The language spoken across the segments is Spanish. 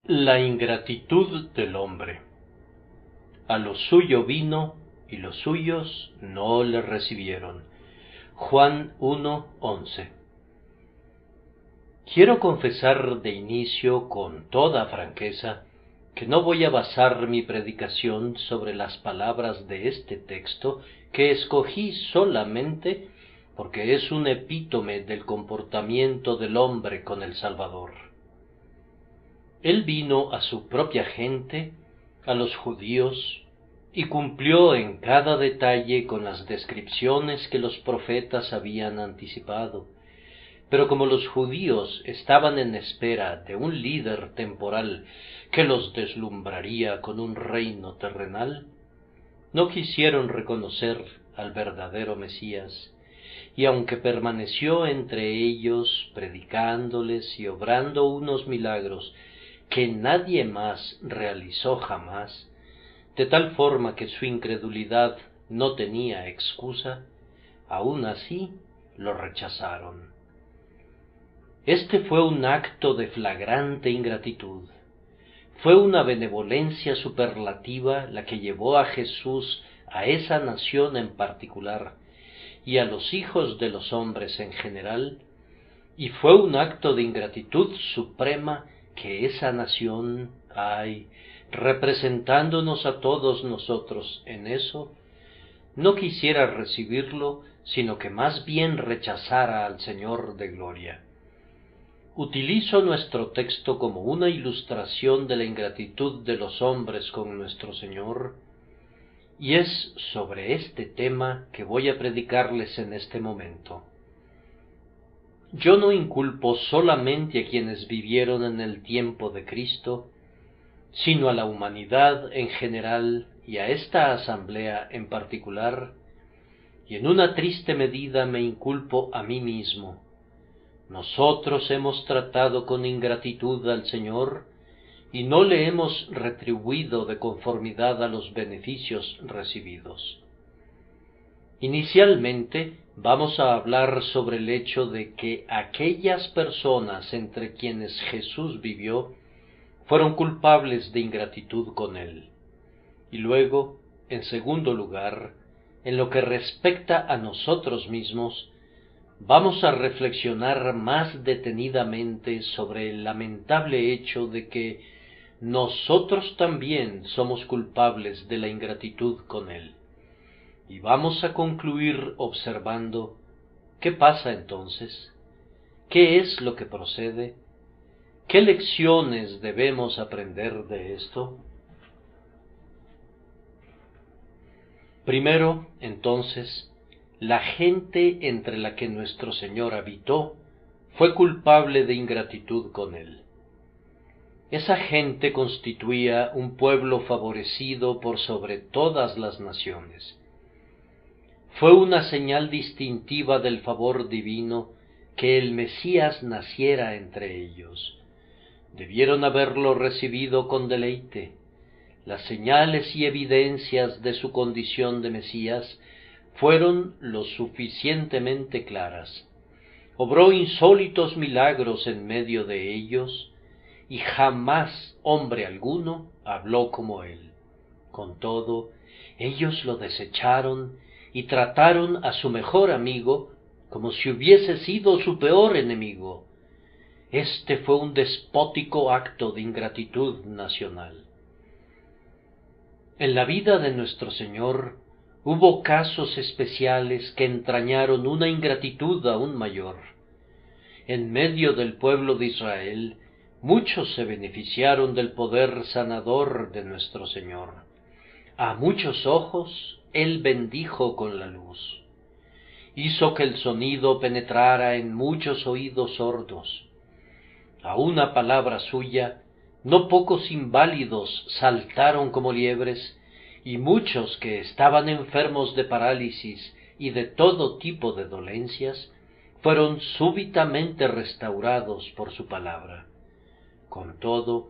La ingratitud del hombre. A lo suyo vino, y los suyos no le recibieron. Juan 1:11. Quiero confesar de inicio con toda franqueza que no voy a basar mi predicación sobre las palabras de este texto que escogí solamente porque es un epítome del comportamiento del hombre con el Salvador. Él vino a su propia gente, a los judíos, y cumplió en cada detalle con las descripciones que los profetas habían anticipado. Pero como los judíos estaban en espera de un líder temporal que los deslumbraría con un reino terrenal, no quisieron reconocer al verdadero Mesías, y aunque permaneció entre ellos predicándoles y obrando unos milagros que nadie más realizó jamás, de tal forma que su incredulidad no tenía excusa, aun así lo rechazaron. Este fue un acto de flagrante ingratitud. Fue una benevolencia superlativa la que llevó a Jesús a esa nación en particular y a los hijos de los hombres en general, y fue un acto de ingratitud suprema que esa nación, representándonos a todos nosotros en eso, no quisiera recibirlo, sino que más bien rechazara al Señor de gloria. Utilizo nuestro texto como una ilustración de la ingratitud de los hombres con nuestro Señor, y es sobre este tema que voy a predicarles en este momento. Yo no inculpo solamente a quienes vivieron en el tiempo de Cristo, sino a la humanidad en general y a esta asamblea en particular, y en una triste medida me inculpo a mí mismo. Nosotros hemos tratado con ingratitud al Señor y no le hemos retribuido de conformidad a los beneficios recibidos. Inicialmente vamos a hablar sobre el hecho de que aquellas personas entre quienes Jesús vivió fueron culpables de ingratitud con Él. Y luego, en segundo lugar, en lo que respecta a nosotros mismos, vamos a reflexionar más detenidamente sobre el lamentable hecho de que nosotros también somos culpables de la ingratitud con Él. Y vamos a concluir observando qué pasa entonces, qué es lo que procede, qué lecciones debemos aprender de esto. Primero, entonces, la gente entre la que nuestro Señor habitó fue culpable de ingratitud con Él. Esa gente constituía un pueblo favorecido por sobre todas las naciones. Fue una señal distintiva del favor divino que el Mesías naciera entre ellos. Debieron haberlo recibido con deleite. Las señales y evidencias de su condición de Mesías fueron lo suficientemente claras. Obró insólitos milagros en medio de ellos, y jamás hombre alguno habló como él. Con todo, ellos lo desecharon y trataron a su mejor amigo como si hubiese sido su peor enemigo. Este fue un despótico acto de ingratitud nacional. En la vida de nuestro Señor hubo casos especiales que entrañaron una ingratitud aún mayor. En medio del pueblo de Israel, muchos se beneficiaron del poder sanador de nuestro Señor. A muchos ojos Él bendijo con la luz. Hizo que el sonido penetrara en muchos oídos sordos. A una palabra suya, no pocos inválidos saltaron como liebres, y muchos que estaban enfermos de parálisis y de todo tipo de dolencias, fueron súbitamente restaurados por su palabra. Con todo,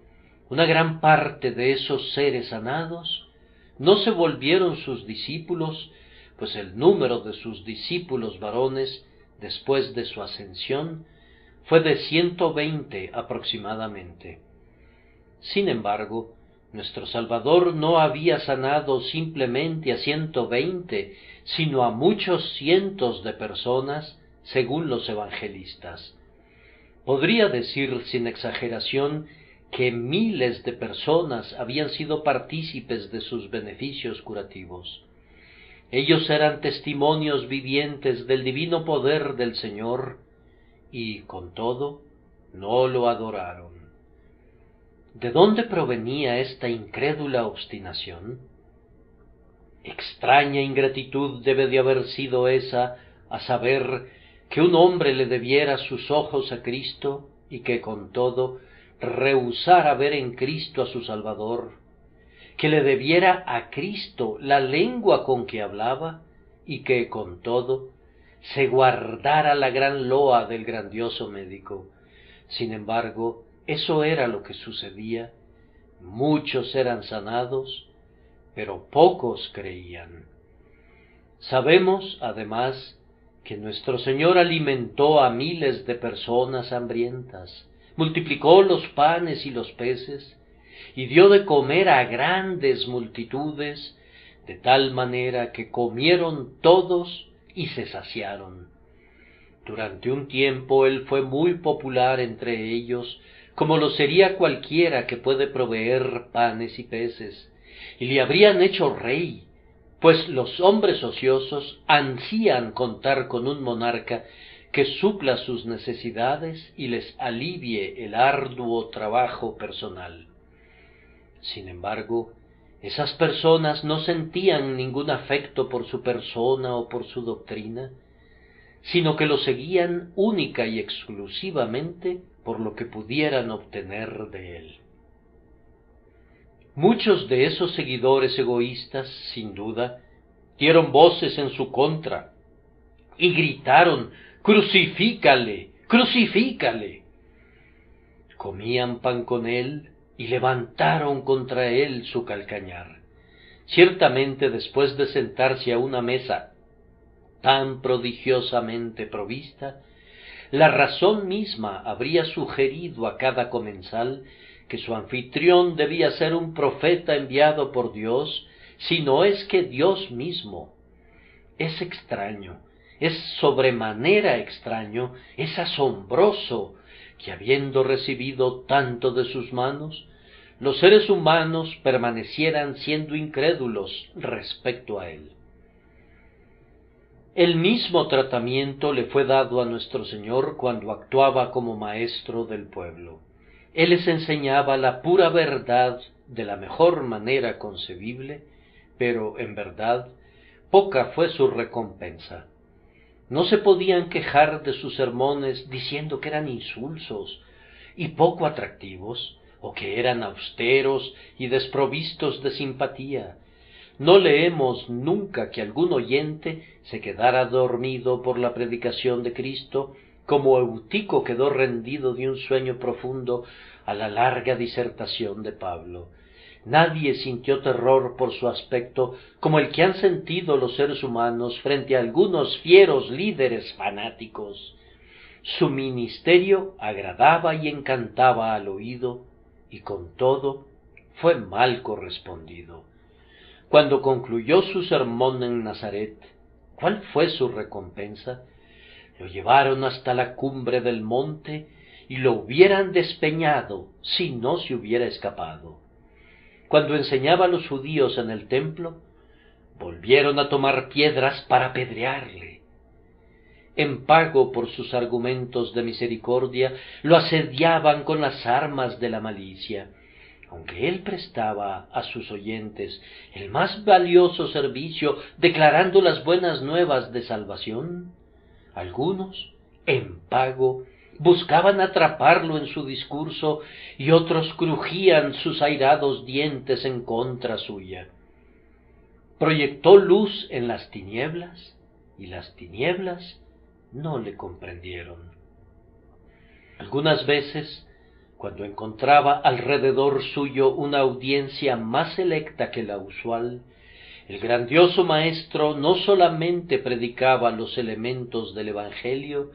una gran parte de esos seres sanados no se volvieron sus discípulos, pues el número de sus discípulos varones, después de su ascensión, fue de 120 aproximadamente. Sin embargo, nuestro Salvador no había sanado simplemente a 120, sino a muchos cientos de personas, según los evangelistas. Podría decir sin exageración que miles de personas habían sido partícipes de sus beneficios curativos. Ellos eran testimonios vivientes del divino poder del Señor y, con todo, no lo adoraron. ¿De dónde provenía esta incrédula obstinación? Extraña ingratitud debe de haber sido esa, a saber, que un hombre le debiera sus ojos a Cristo y que, con todo, rehusara ver en Cristo a su Salvador, que le debiera a Cristo la lengua con que hablaba y que, con todo, se guardara la gran loa del grandioso médico. Sin embargo, eso era lo que sucedía. Muchos eran sanados, pero pocos creían. Sabemos, además, que nuestro Señor alimentó a miles de personas hambrientas, multiplicó los panes y los peces, y dio de comer a grandes multitudes, de tal manera que comieron todos y se saciaron. Durante un tiempo él fue muy popular entre ellos, como lo sería cualquiera que puede proveer panes y peces, y le habrían hecho rey, pues los hombres ociosos ansían contar con un monarca que supla sus necesidades y les alivie el arduo trabajo personal. Sin embargo, esas personas no sentían ningún afecto por su persona o por su doctrina, sino que lo seguían única y exclusivamente por lo que pudieran obtener de él. Muchos de esos seguidores egoístas, sin duda, dieron voces en su contra y gritaron: «¡Crucifícale! ¡Crucifícale!». Comían pan con él y levantaron contra él su calcañar. Ciertamente, después de sentarse a una mesa tan prodigiosamente provista, la razón misma habría sugerido a cada comensal que su anfitrión debía ser un profeta enviado por Dios, si no es que Dios mismo. Es extraño, es sobremanera extraño, es asombroso que, habiendo recibido tanto de sus manos, los seres humanos permanecieran siendo incrédulos respecto a él. El mismo tratamiento le fue dado a nuestro Señor cuando actuaba como maestro del pueblo. Él les enseñaba la pura verdad de la mejor manera concebible, pero, en verdad, poca fue su recompensa. No se podían quejar de sus sermones diciendo que eran insulsos y poco atractivos, o que eran austeros y desprovistos de simpatía. No leemos nunca que algún oyente se quedara dormido por la predicación de Cristo, como Eutico quedó rendido de un sueño profundo a la larga disertación de Pablo. Nadie sintió terror por su aspecto como el que han sentido los seres humanos frente a algunos fieros líderes fanáticos. Su ministerio agradaba y encantaba al oído, y con todo fue mal correspondido. Cuando concluyó su sermón en Nazaret, ¿cuál fue su recompensa? Lo llevaron hasta la cumbre del monte y lo hubieran despeñado si no se hubiera escapado. Cuando enseñaba a los judíos en el templo, volvieron a tomar piedras para apedrearle. En pago por sus argumentos de misericordia, lo asediaban con las armas de la malicia. Aunque él prestaba a sus oyentes el más valioso servicio, declarando las buenas nuevas de salvación, algunos, en pago, buscaban atraparlo en su discurso y otros crujían sus airados dientes en contra suya. Proyectó luz en las tinieblas y las tinieblas no le comprendieron. Algunas veces, cuando encontraba alrededor suyo una audiencia más selecta que la usual, el grandioso maestro no solamente predicaba los elementos del Evangelio,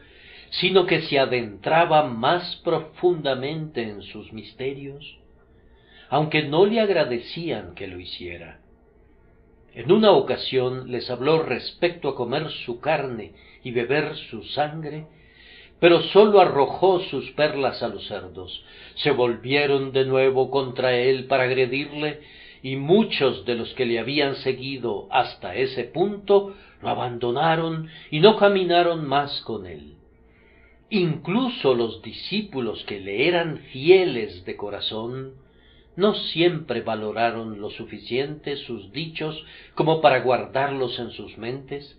sino que se adentraba más profundamente en sus misterios. aunque no le agradecían que lo hiciera. En una ocasión les habló respecto a comer su carne y beber su sangre, pero sólo arrojó sus perlas a los cerdos. Se volvieron de nuevo contra él para agredirle, y muchos de los que le habían seguido hasta ese punto lo abandonaron y no caminaron más con él. Incluso los discípulos que le eran fieles de corazón no siempre valoraron lo suficiente sus dichos como para guardarlos en sus mentes,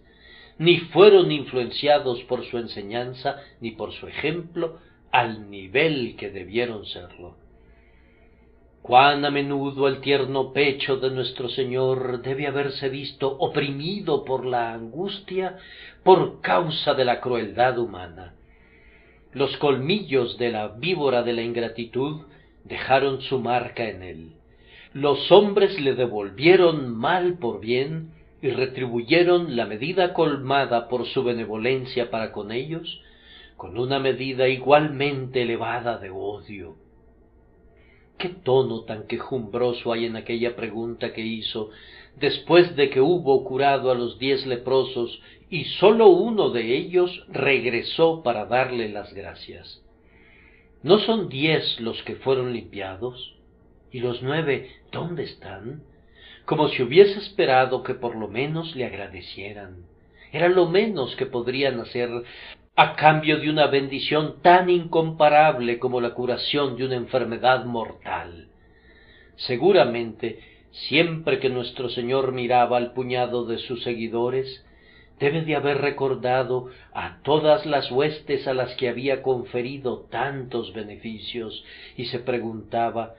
ni fueron influenciados por su enseñanza ni por su ejemplo al nivel que debieron serlo. Cuán a menudo el tierno pecho de nuestro Señor debe haberse visto oprimido por la angustia por causa de la crueldad humana. Los colmillos de la víbora de la ingratitud dejaron su marca en él. Los hombres le devolvieron mal por bien y retribuyeron la medida colmada por su benevolencia para con ellos, con una medida igualmente elevada de odio. ¿Qué tono tan quejumbroso hay en aquella pregunta que hizo después de que hubo curado a los 10 leprosos y sólo uno de ellos regresó para darle las gracias? ¿No son 10 los que fueron limpiados? ¿Y los 9 dónde están? Como si hubiese esperado que por lo menos le agradecieran. Era lo menos que podrían hacer a cambio de una bendición tan incomparable como la curación de una enfermedad mortal. Seguramente, siempre que nuestro Señor miraba al puñado de sus seguidores, debe de haber recordado a todas las huestes a las que había conferido tantos beneficios, y se preguntaba,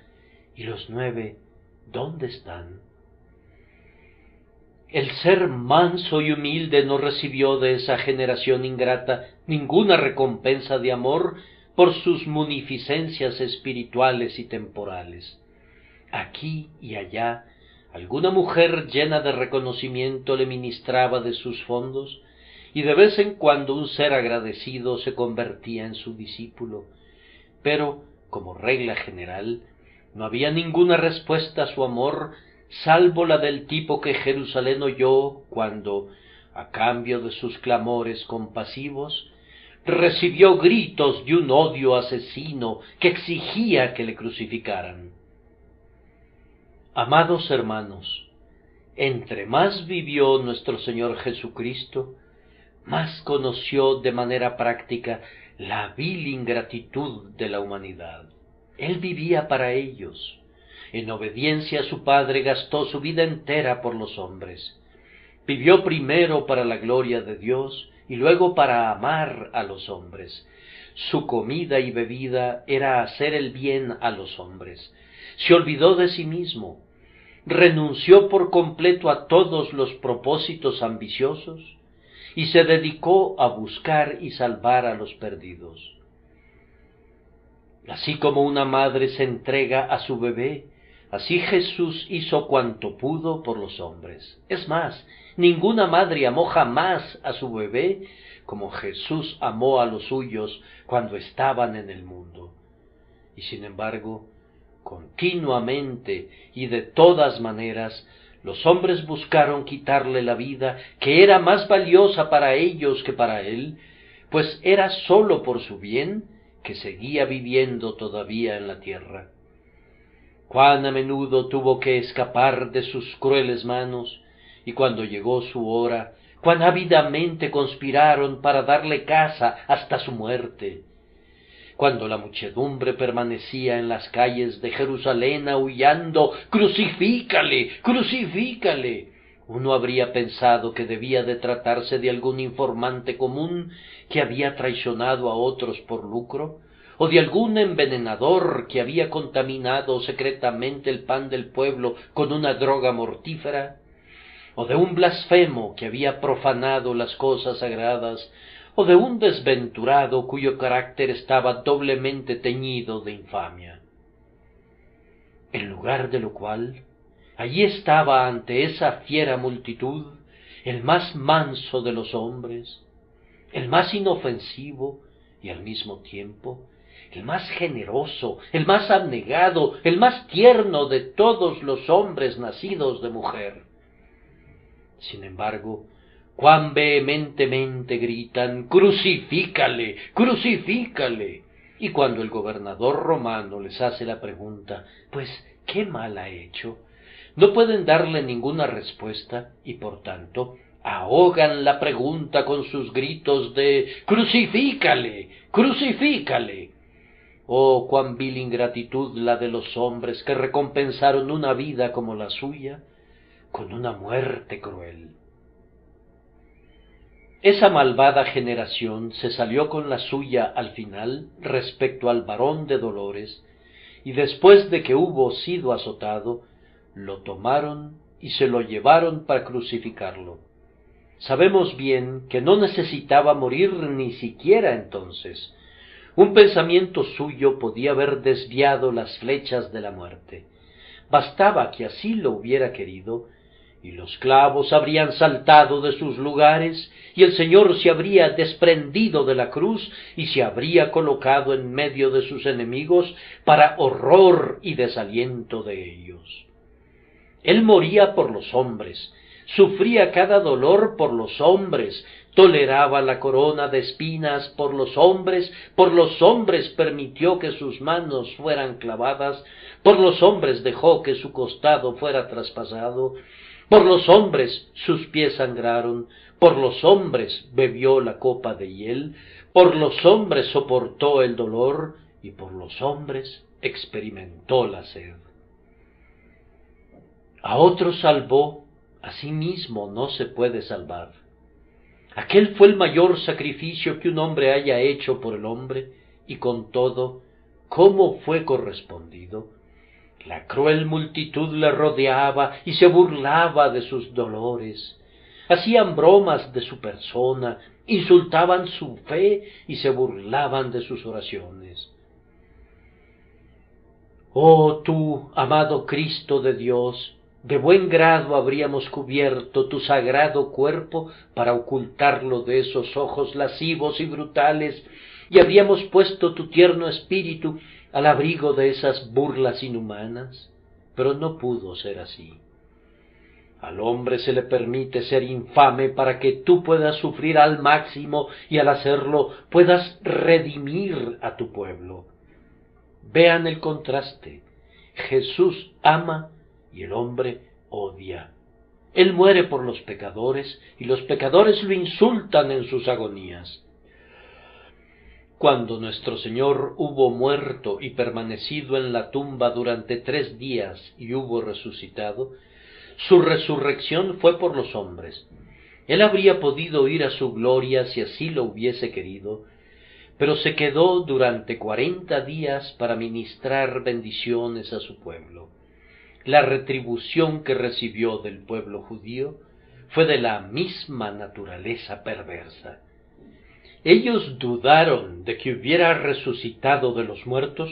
¿y los 9 dónde están? El ser manso y humilde no recibió de esa generación ingrata ninguna recompensa de amor por sus munificencias espirituales y temporales. Aquí y allá, alguna mujer llena de reconocimiento le ministraba de sus fondos, y de vez en cuando un ser agradecido se convertía en su discípulo, pero, como regla general, no había ninguna respuesta a su amor salvo la del tipo que Jerusalén oyó cuando, a cambio de sus clamores compasivos, recibió gritos de un odio asesino que exigía que le crucificaran. Amados hermanos, entre más vivió nuestro Señor Jesucristo, más conoció de manera práctica la vil ingratitud de la humanidad. Él vivía para ellos. En obediencia a su Padre gastó su vida entera por los hombres. Vivió primero para la gloria de Dios y luego para amar a los hombres. Su comida y bebida era hacer el bien a los hombres. Se olvidó de sí mismo. Renunció por completo a todos los propósitos ambiciosos y se dedicó a buscar y salvar a los perdidos. Así como una madre se entrega a su bebé, así Jesús hizo cuanto pudo por los hombres. Es más, ninguna madre amó jamás a su bebé como Jesús amó a los suyos cuando estaban en el mundo. Y sin embargo, continuamente y de todas maneras, los hombres buscaron quitarle la vida, que era más valiosa para ellos que para él, pues era sólo por su bien que seguía viviendo todavía en la tierra. Cuán a menudo tuvo que escapar de sus crueles manos, y cuando llegó su hora, cuán ávidamente conspiraron para darle caza hasta su muerte. Cuando la muchedumbre permanecía en las calles de Jerusalén aullando «¡Crucifícale! ¡Crucifícale!», uno habría pensado que debía de tratarse de algún informante común que había traicionado a otros por lucro, o de algún envenenador que había contaminado secretamente el pan del pueblo con una droga mortífera, o de un blasfemo que había profanado las cosas sagradas, o de un desventurado cuyo carácter estaba doblemente teñido de infamia. En lugar de lo cual, allí estaba ante esa fiera multitud el más manso de los hombres, el más inofensivo y al mismo tiempo el más generoso, el más abnegado, el más tierno de todos los hombres nacidos de mujer. Sin embargo, cuán vehementemente gritan: «¡Crucifícale! ¡Crucifícale!». Y cuando el gobernador romano les hace la pregunta: «Pues, ¿qué mal ha hecho?», no pueden darle ninguna respuesta y, por tanto, ahogan la pregunta con sus gritos de «¡Crucifícale! ¡Crucifícale!». Oh, cuán vil ingratitud la de los hombres que recompensaron una vida como la suya con una muerte cruel. Esa malvada generación se salió con la suya al final respecto al varón de dolores, y después de que hubo sido azotado, lo tomaron y se lo llevaron para crucificarlo. Sabemos bien que no necesitaba morir ni siquiera entonces. Un pensamiento suyo podía haber desviado las flechas de la muerte. Bastaba que así lo hubiera querido, y los clavos habrían saltado de sus lugares, y el Señor se habría desprendido de la cruz y se habría colocado en medio de sus enemigos para horror y desaliento de ellos. Él moría por los hombres, sufría cada dolor por los hombres, toleraba la corona de espinas por los hombres permitió que sus manos fueran clavadas, por los hombres dejó que su costado fuera traspasado, por los hombres sus pies sangraron, por los hombres bebió la copa de hiel, por los hombres soportó el dolor y por los hombres experimentó la sed. A otros salvó, a sí mismo no se puede salvar. Aquel fue el mayor sacrificio que un hombre haya hecho por el hombre, y con todo, ¿cómo fue correspondido? La cruel multitud le rodeaba y se burlaba de sus dolores. Hacían bromas de su persona, insultaban su fe y se burlaban de sus oraciones. Oh tú, amado Cristo de Dios, de buen grado habríamos cubierto tu sagrado cuerpo para ocultarlo de esos ojos lascivos y brutales, y habríamos puesto tu tierno espíritu al abrigo de esas burlas inhumanas, pero no pudo ser así. Al hombre se le permite ser infame para que tú puedas sufrir al máximo y al hacerlo puedas redimir a tu pueblo. Vean el contraste. Jesús ama y el hombre odia. Él muere por los pecadores y los pecadores lo insultan en sus agonías. Cuando nuestro Señor hubo muerto y permanecido en la tumba durante 3 días y hubo resucitado, su resurrección fue por los hombres. Él habría podido ir a su gloria si así lo hubiese querido, pero se quedó durante 40 días para ministrar bendiciones a su pueblo. La retribución que recibió del pueblo judío fue de la misma naturaleza perversa. Ellos dudaron de que hubiera resucitado de los muertos,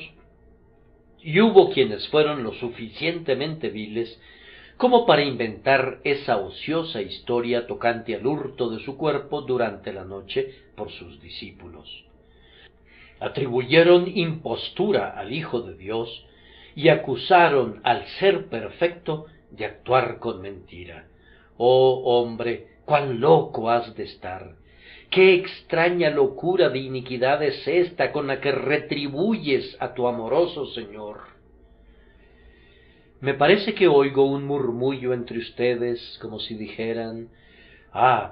y hubo quienes fueron lo suficientemente viles como para inventar esa ociosa historia tocante al hurto de su cuerpo durante la noche por sus discípulos. Atribuyeron impostura al Hijo de Dios y acusaron al Ser perfecto de actuar con mentira. Oh hombre, cuán loco has de estar. Qué extraña locura de iniquidad es esta con la que retribuyes a tu amoroso Señor. Me parece que oigo un murmullo entre ustedes, como si dijeran: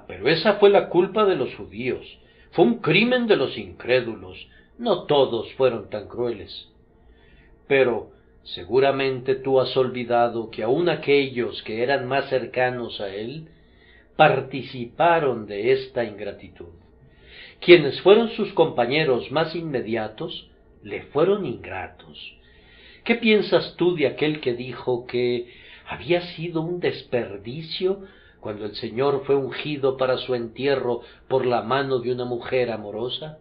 pero esa fue la culpa de los judíos, fue un crimen de los incrédulos, no todos fueron tan crueles. Pero seguramente tú has olvidado que aun aquellos que eran más cercanos a él participaron de esta ingratitud. Quienes fueron sus compañeros más inmediatos le fueron ingratos. ¿Qué piensas tú de aquel que dijo que había sido un desperdicio cuando el Señor fue ungido para su entierro por la mano de una mujer amorosa?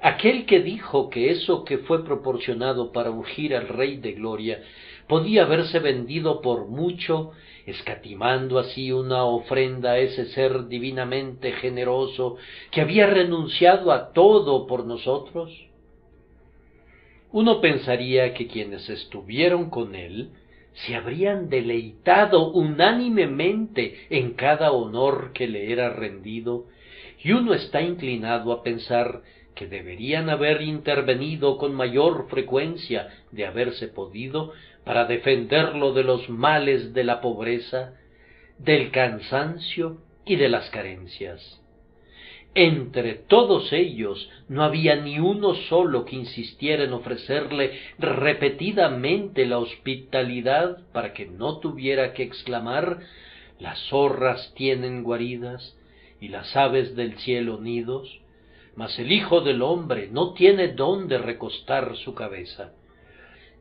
Aquel que dijo que eso que fue proporcionado para ungir al Rey de Gloria podía haberse vendido por mucho, escatimando así una ofrenda a ese ser divinamente generoso que había renunciado a todo por nosotros. Uno pensaría que quienes estuvieron con él se habrían deleitado unánimemente en cada honor que le era rendido, y uno está inclinado a pensar que deberían haber intervenido con mayor frecuencia de haberse podido para defenderlo de los males de la pobreza, del cansancio y de las carencias. Entre todos ellos no había ni uno solo que insistiera en ofrecerle repetidamente la hospitalidad para que no tuviera que exclamar: las zorras tienen guaridas y las aves del cielo nidos, mas el Hijo del Hombre no tiene dónde recostar su cabeza.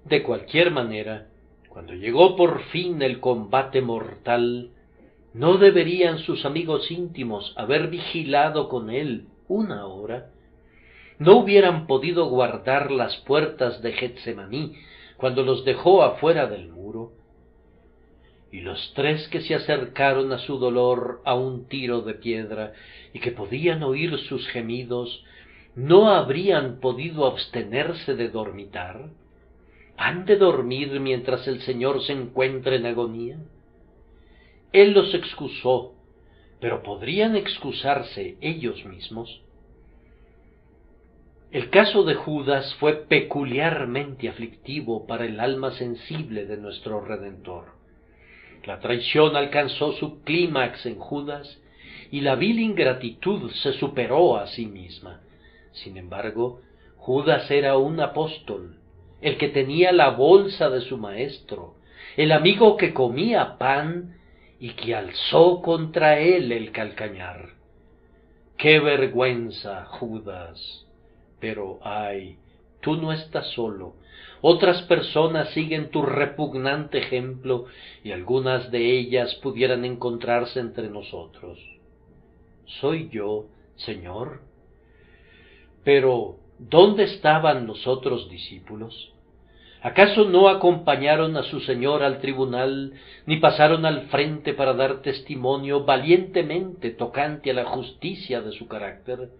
De cualquier manera, cuando llegó por fin el combate mortal, ¿no deberían sus amigos íntimos haber vigilado con él 1 hora? ¿No hubieran podido guardar las puertas de Getsemaní cuando los dejó afuera del muro? Y los 3 que se acercaron a su dolor a un tiro de piedra y que podían oír sus gemidos, ¿no habrían podido abstenerse de dormitar? ¿Han de dormir mientras el Señor se encuentra en agonía? Él los excusó, pero ¿podrían excusarse ellos mismos? El caso de Judas fue peculiarmente aflictivo para el alma sensible de nuestro Redentor. La traición alcanzó su clímax en Judas y la vil ingratitud se superó a sí misma. Sin embargo, Judas era un apóstol, el que tenía la bolsa de su maestro, el amigo que comía pan y que alzó contra él el calcañar. ¡Qué vergüenza, Judas! Pero, ay, tú no estás solo. Otras personas siguen tu repugnante ejemplo y algunas de ellas pudieran encontrarse entre nosotros. ¿Soy yo, Señor? Pero, ¿dónde estaban los otros discípulos? ¿Acaso no acompañaron a su Señor al tribunal, ni pasaron al frente para dar testimonio valientemente tocante a la justicia de su carácter?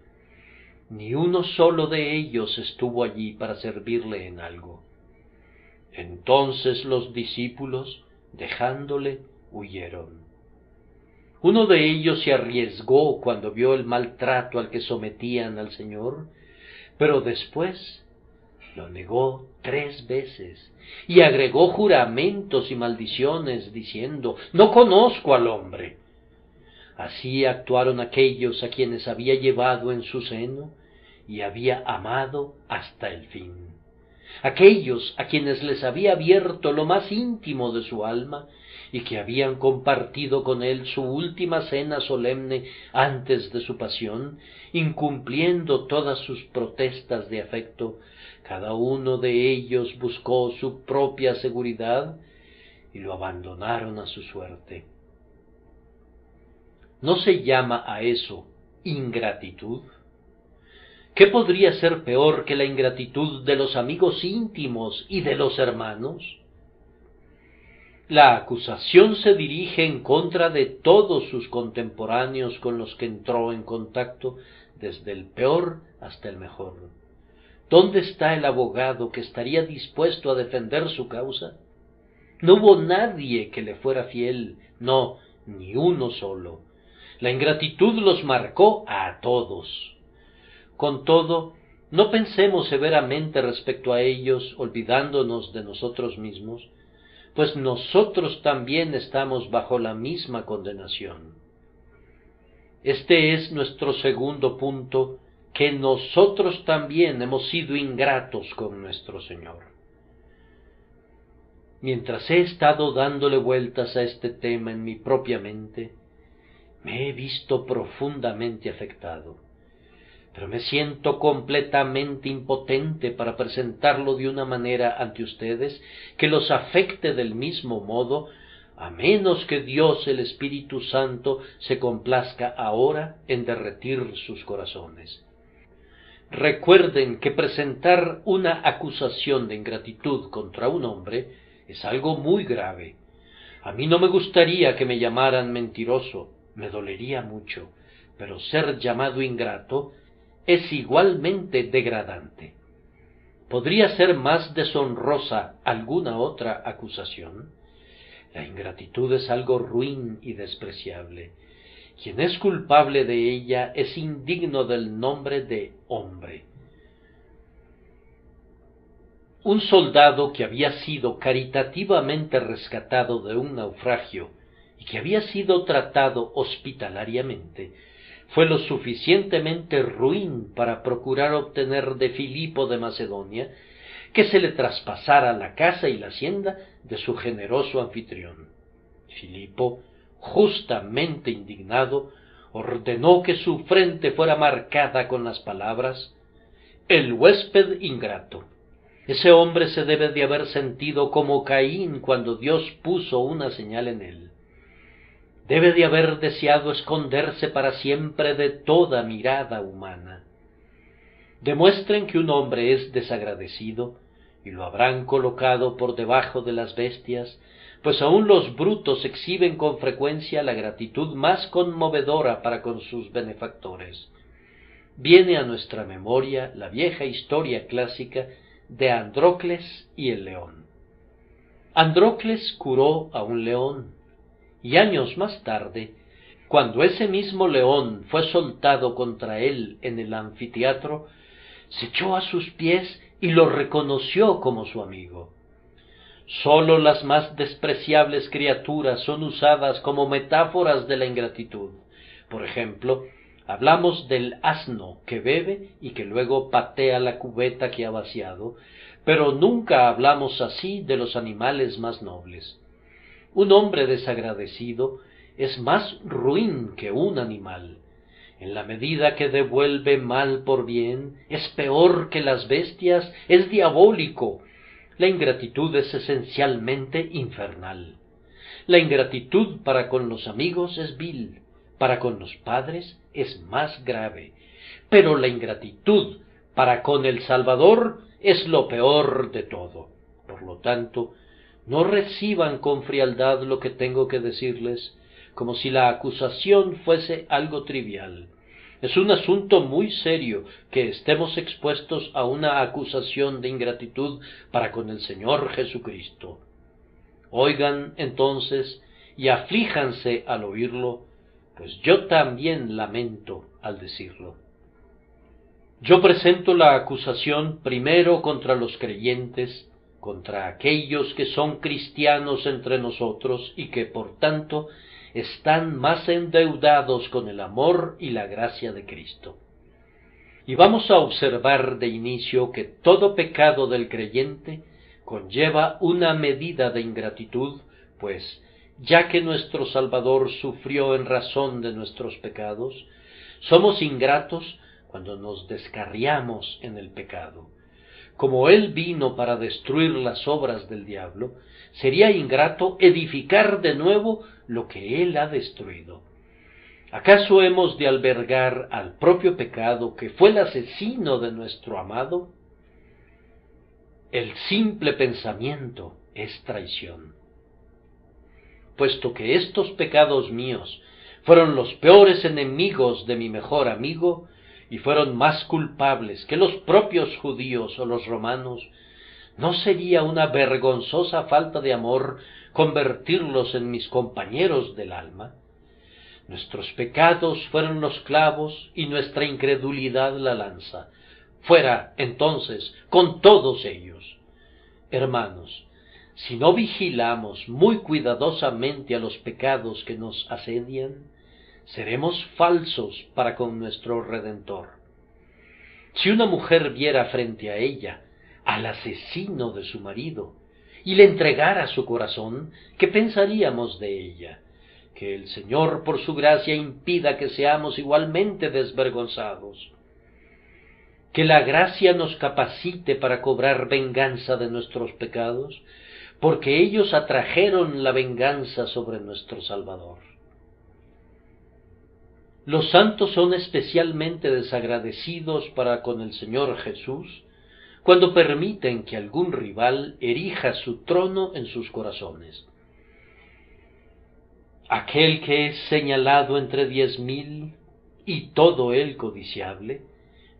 Ni uno solo de ellos estuvo allí para servirle en algo. Entonces los discípulos, dejándole, huyeron. Uno de ellos se arriesgó cuando vio el maltrato al que sometían al Señor, pero después lo negó 3 veces y agregó juramentos y maldiciones diciendo: no conozco al hombre. Así actuaron aquellos a quienes había llevado en su seno y había amado hasta el fin, aquellos a quienes les había abierto lo más íntimo de su alma y que habían compartido con él su última cena solemne antes de su pasión, incumpliendo todas sus protestas de afecto. Cada uno de ellos buscó su propia seguridad y lo abandonaron a su suerte. ¿No se llama a eso ingratitud? ¿Qué podría ser peor que la ingratitud de los amigos íntimos y de los hermanos? La acusación se dirige en contra de todos sus contemporáneos con los que entró en contacto, desde el peor hasta el mejor. ¿Dónde está el abogado que estaría dispuesto a defender su causa? No hubo nadie que le fuera fiel, no, ni uno solo. La ingratitud los marcó a todos. Con todo, no pensemos severamente respecto a ellos, olvidándonos de nosotros mismos, pues nosotros también estamos bajo la misma condenación. Este es nuestro segundo punto, que nosotros también hemos sido ingratos con nuestro Señor. Mientras he estado dándole vueltas a este tema en mi propia mente, me he visto profundamente afectado, pero me siento completamente impotente para presentarlo de una manera ante ustedes que los afecte del mismo modo, a menos que Dios el Espíritu Santo se complazca ahora en derretir sus corazones. Recuerden que presentar una acusación de ingratitud contra un hombre es algo muy grave. A mí no me gustaría que me llamaran mentiroso, me dolería mucho, pero ser llamado ingrato es igualmente degradante. ¿podría ser más deshonrosa alguna otra acusación? La ingratitud es algo ruin y despreciable. Quien es culpable de ella es indigno del nombre de hombre. Un soldado que había sido caritativamente rescatado de un naufragio y que había sido tratado hospitalariamente, fue lo suficientemente ruin para procurar obtener de Filipo de Macedonia que se le traspasara la casa y la hacienda de su generoso anfitrión. Filipo, justamente indignado, ordenó que su frente fuera marcada con las palabras: «El huésped ingrato». Ese hombre se debe de haber sentido como Caín cuando Dios puso una señal en él. Debe de haber deseado esconderse para siempre de toda mirada humana. Demuestren que un hombre es desagradecido y lo habrán colocado por debajo de las bestias, pues aun los brutos exhiben con frecuencia la gratitud más conmovedora para con sus benefactores. Viene a nuestra memoria la vieja historia clásica de Andrócles y el león. Andrócles curó a un león, y años más tarde, cuando ese mismo león fue soltado contra él en el anfiteatro, se echó a sus pies y lo reconoció como su amigo. Sólo las más despreciables criaturas son usadas como metáforas de la ingratitud. Por ejemplo, hablamos del asno que bebe y que luego patea la cubeta que ha vaciado, pero nunca hablamos así de los animales más nobles. Un hombre desagradecido es más ruin que un animal. En la medida que devuelve mal por bien, es peor que las bestias, es diabólico. La ingratitud es esencialmente infernal. La ingratitud para con los amigos es vil, para con los padres es más grave, pero la ingratitud para con el Salvador es lo peor de todo. Por lo tanto, no reciban con frialdad lo que tengo que decirles, como si la acusación fuese algo trivial. Es un asunto muy serio que estemos expuestos a una acusación de ingratitud para con el Señor Jesucristo. Oigan entonces y aflíjanse al oírlo, pues yo también lamento al decirlo. Yo presento la acusación primero contra los creyentes, contra aquellos que son cristianos entre nosotros y que, por tanto, están más endeudados con el amor y la gracia de Cristo. Y vamos a observar de inicio que todo pecado del creyente conlleva una medida de ingratitud, pues, ya que nuestro Salvador sufrió en razón de nuestros pecados, somos ingratos cuando nos descarriamos en el pecado. Como Él vino para destruir las obras del diablo, sería ingrato edificar de nuevo lo que Él ha destruido. ¿Acaso hemos de albergar al propio pecado que fue el asesino de nuestro amado? El simple pensamiento es traición. Puesto que estos pecados míos fueron los peores enemigos de mi mejor amigo, y fueron más culpables que los propios judíos o los romanos, ¿no sería una vergonzosa falta de amor convertirlos en mis compañeros del alma? Nuestros pecados fueron los clavos y nuestra incredulidad la lanza. Fuera, entonces, con todos ellos. Hermanos, si no vigilamos muy cuidadosamente a los pecados que nos asedian, seremos falsos para con nuestro Redentor. Si una mujer viera frente a ella al asesino de su marido y le entregara su corazón, ¿qué pensaríamos de ella? Que el Señor por su gracia impida que seamos igualmente desvergonzados. Que la gracia nos capacite para cobrar venganza de nuestros pecados, porque ellos atrajeron la venganza sobre nuestro Salvador. Los santos son especialmente desagradecidos para con el Señor Jesús cuando permiten que algún rival erija su trono en sus corazones. Aquel que es señalado entre 10,000 y todo él codiciable,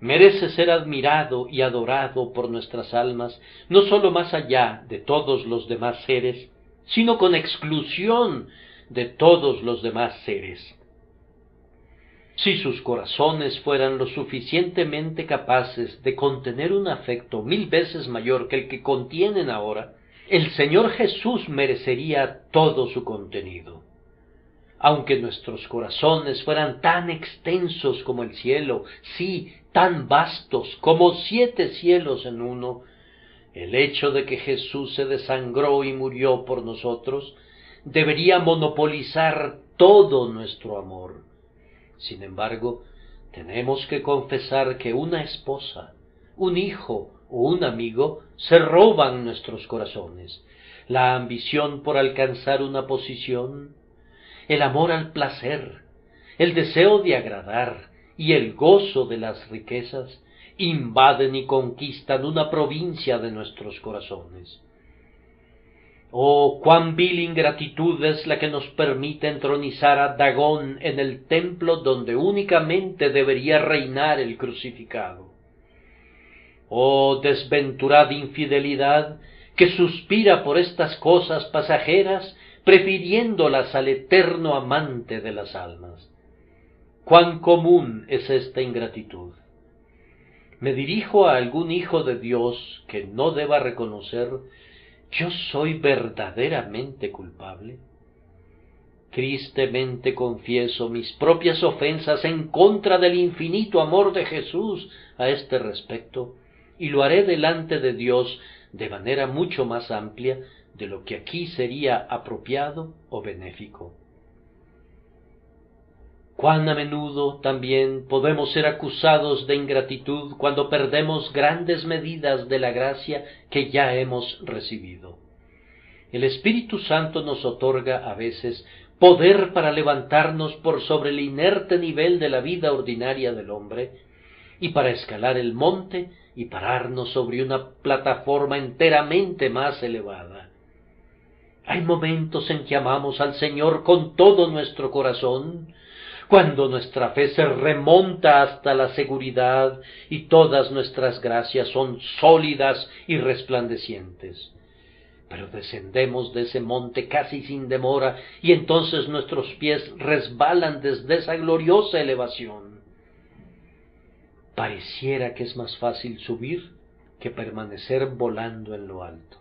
merece ser admirado y adorado por nuestras almas, no sólo más allá de todos los demás seres, sino con exclusión de todos los demás seres. Si sus corazones fueran lo suficientemente capaces de contener un afecto 1000 veces mayor que el que contienen ahora, el Señor Jesús merecería todo su contenido. Aunque nuestros corazones fueran tan extensos como el cielo, sí, tan vastos como 7 cielos en uno, el hecho de que Jesús se desangró y murió por nosotros debería monopolizar todo nuestro amor. Sin embargo, tenemos que confesar que una esposa, un hijo o un amigo se roban nuestros corazones. La ambición por alcanzar una posición, el amor al placer, el deseo de agradar y el gozo de las riquezas invaden y conquistan una provincia de nuestros corazones. Oh, cuán vil ingratitud es la que nos permite entronizar a Dagón en el templo donde únicamente debería reinar el crucificado. Oh, desventurada infidelidad que suspira por estas cosas pasajeras, prefiriéndolas al eterno amante de las almas. Cuán común es esta ingratitud. Me dirijo a algún hijo de Dios que no deba reconocer: ¿yo soy verdaderamente culpable? Tristemente confieso mis propias ofensas en contra del infinito amor de Jesús a este respecto, y lo haré delante de Dios de manera mucho más amplia de lo que aquí sería apropiado o benéfico. Cuán a menudo también podemos ser acusados de ingratitud cuando perdemos grandes medidas de la gracia que ya hemos recibido. El Espíritu Santo nos otorga a veces poder para levantarnos por sobre el inerte nivel de la vida ordinaria del hombre y para escalar el monte y pararnos sobre una plataforma enteramente más elevada. Hay momentos en que amamos al Señor con todo nuestro corazón, cuando nuestra fe se remonta hasta la seguridad y todas nuestras gracias son sólidas y resplandecientes. Pero descendemos de ese monte casi sin demora y entonces nuestros pies resbalan desde esa gloriosa elevación. Pareciera que es más fácil subir que permanecer volando en lo alto.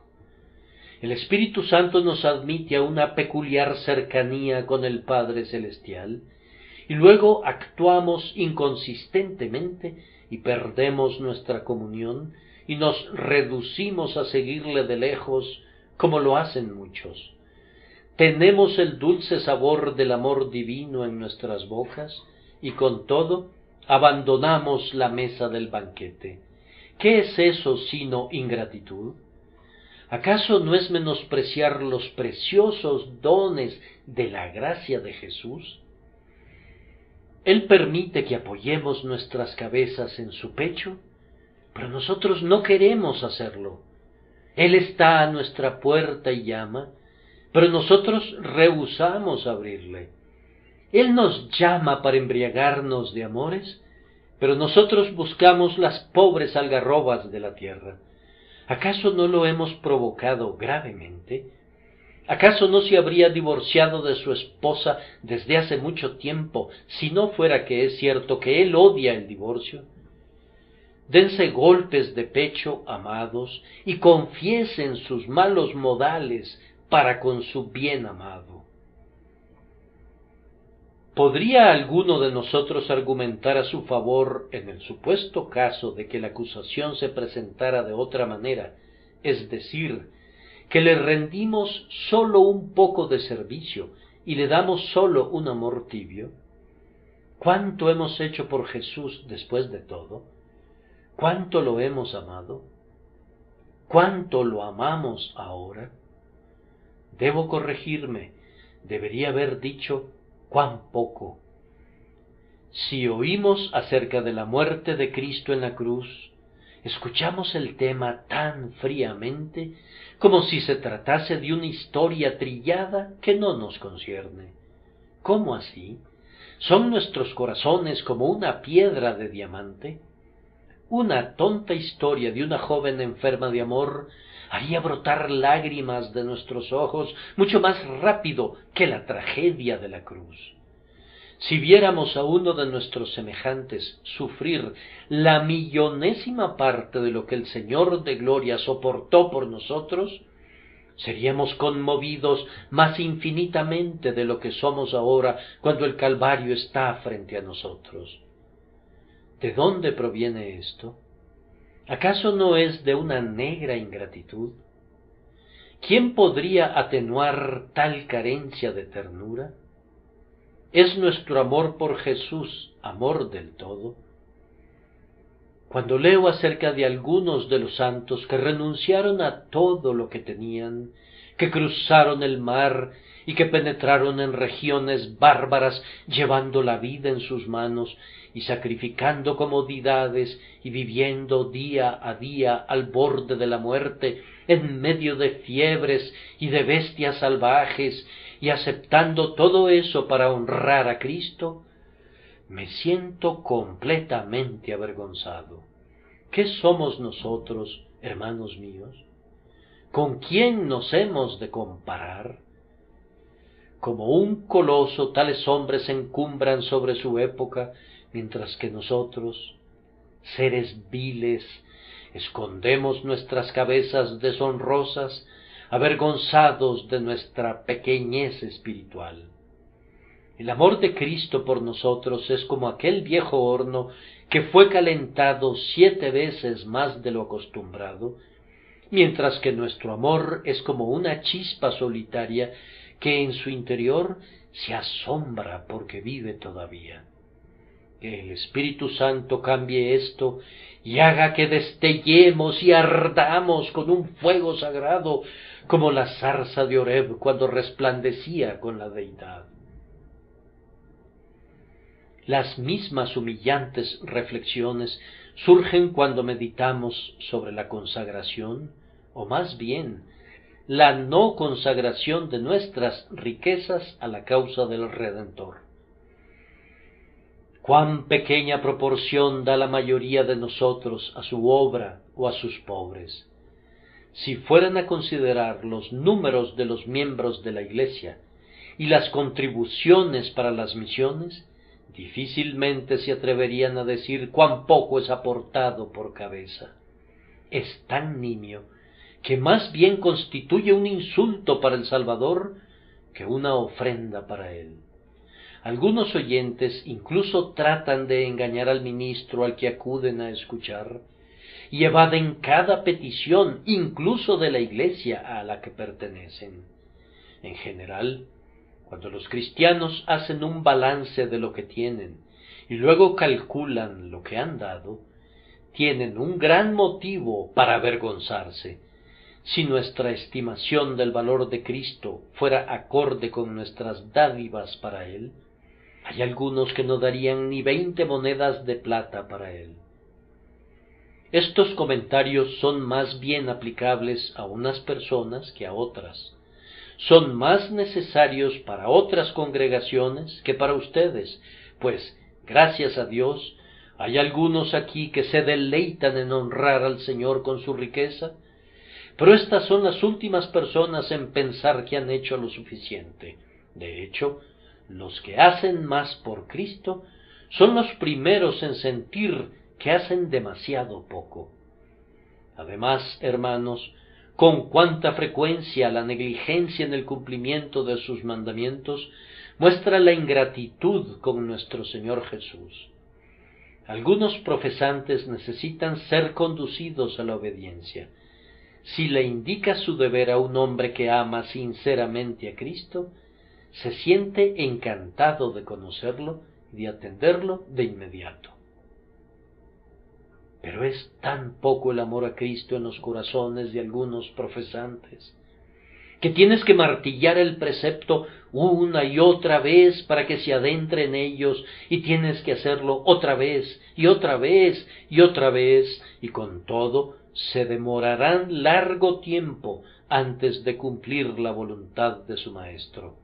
El Espíritu Santo nos admite a una peculiar cercanía con el Padre Celestial, y luego actuamos inconsistentemente y perdemos nuestra comunión y nos reducimos a seguirle de lejos como lo hacen muchos. Tenemos el dulce sabor del amor divino en nuestras bocas y con todo abandonamos la mesa del banquete. ¿Qué es eso sino ingratitud? ¿Acaso no es menospreciar los preciosos dones de la gracia de Jesús? Él permite que apoyemos nuestras cabezas en su pecho, pero nosotros no queremos hacerlo. Él está a nuestra puerta y llama, pero nosotros rehusamos abrirle. Él nos llama para embriagarnos de amores, pero nosotros buscamos las pobres algarrobas de la tierra. ¿Acaso no lo hemos provocado gravemente? ¿Acaso no se habría divorciado de su esposa desde hace mucho tiempo, si no fuera que es cierto que él odia el divorcio? Dense golpes de pecho, amados, y confiesen sus malos modales para con su bien amado. ¿Podría alguno de nosotros argumentar a su favor en el supuesto caso de que la acusación se presentara de otra manera, es decir, que le rendimos sólo un poco de servicio y le damos sólo un amor tibio? ¿Cuánto hemos hecho por Jesús después de todo? ¿Cuánto lo hemos amado? ¿Cuánto lo amamos ahora? Debo corregirme, debería haber dicho cuán poco. Si oímos acerca de la muerte de Cristo en la cruz, escuchamos el tema tan fríamente como si se tratase de una historia trillada que no nos concierne. ¿Cómo así? ¿Son nuestros corazones como una piedra de diamante? una tonta historia de una joven enferma de amor haría brotar lágrimas de nuestros ojos mucho más rápido que la tragedia de la cruz. Si viéramos a uno de nuestros semejantes sufrir la millonésima parte de lo que el Señor de gloria soportó por nosotros, seríamos conmovidos más infinitamente de lo que somos ahora cuando el Calvario está frente a nosotros. ¿De dónde proviene esto? ¿Acaso no es de una negra ingratitud? ¿Quién podría atenuar tal carencia de ternura? ¿Es nuestro amor por Jesús amor del todo? Cuando leo acerca de algunos de los santos que renunciaron a todo lo que tenían, que cruzaron el mar y que penetraron en regiones bárbaras llevando la vida en sus manos y sacrificando comodidades y viviendo día a día al borde de la muerte, en medio de fiebres y de bestias salvajes, y aceptando todo eso para honrar a Cristo, me siento completamente avergonzado. ¿Qué somos nosotros, hermanos míos? ¿Con quién nos hemos de comparar? Como un coloso, tales hombres se encumbran sobre su época, mientras que nosotros, seres viles, escondemos nuestras cabezas deshonrosas, avergonzados de nuestra pequeñez espiritual. El amor de Cristo por nosotros es como aquel viejo horno que fue calentado 7 veces más de lo acostumbrado, mientras que nuestro amor es como una chispa solitaria que en su interior se asombra porque vive todavía. Que el Espíritu Santo cambie esto y haga que destellemos y ardamos con un fuego sagrado como la zarza de Oreb cuando resplandecía con la deidad. Las mismas humillantes reflexiones surgen cuando meditamos sobre la consagración, o más bien, la no consagración de nuestras riquezas a la causa del Redentor. Cuán pequeña proporción da la mayoría de nosotros a su obra o a sus pobres. Si fueran a considerar los números de los miembros de la Iglesia y las contribuciones para las misiones, difícilmente se atreverían a decir cuán poco es aportado por cabeza. Es tan nimio que más bien constituye un insulto para el Salvador que una ofrenda para él. Algunos oyentes incluso tratan de engañar al ministro al que acuden a escuchar, y evaden cada petición, incluso de la Iglesia a la que pertenecen. En general, cuando los cristianos hacen un balance de lo que tienen y luego calculan lo que han dado, tienen un gran motivo para avergonzarse. Si nuestra estimación del valor de Cristo fuera acorde con nuestras dádivas para Él, hay algunos que no darían ni 20 monedas de plata para Él. Estos comentarios son más bien aplicables a unas personas que a otras. Son más necesarios para otras congregaciones que para ustedes, pues, gracias a Dios, hay algunos aquí que se deleitan en honrar al Señor con su riqueza, pero estas son las últimas personas en pensar que han hecho lo suficiente. De hecho, los que hacen más por Cristo son los primeros en sentir que hacen demasiado poco. Además, hermanos, con cuánta frecuencia la negligencia en el cumplimiento de sus mandamientos muestra la ingratitud con nuestro Señor Jesús. Algunos profesantes necesitan ser conducidos a la obediencia. Si le indica su deber a un hombre que ama sinceramente a Cristo, se siente encantado de conocerlo y de atenderlo de inmediato. Pero es tan poco el amor a Cristo en los corazones de algunos profesantes, que tienes que martillar el precepto una y otra vez para que se adentre en ellos, y tienes que hacerlo otra vez, y otra vez, y otra vez, y con todo se demorarán largo tiempo antes de cumplir la voluntad de su Maestro.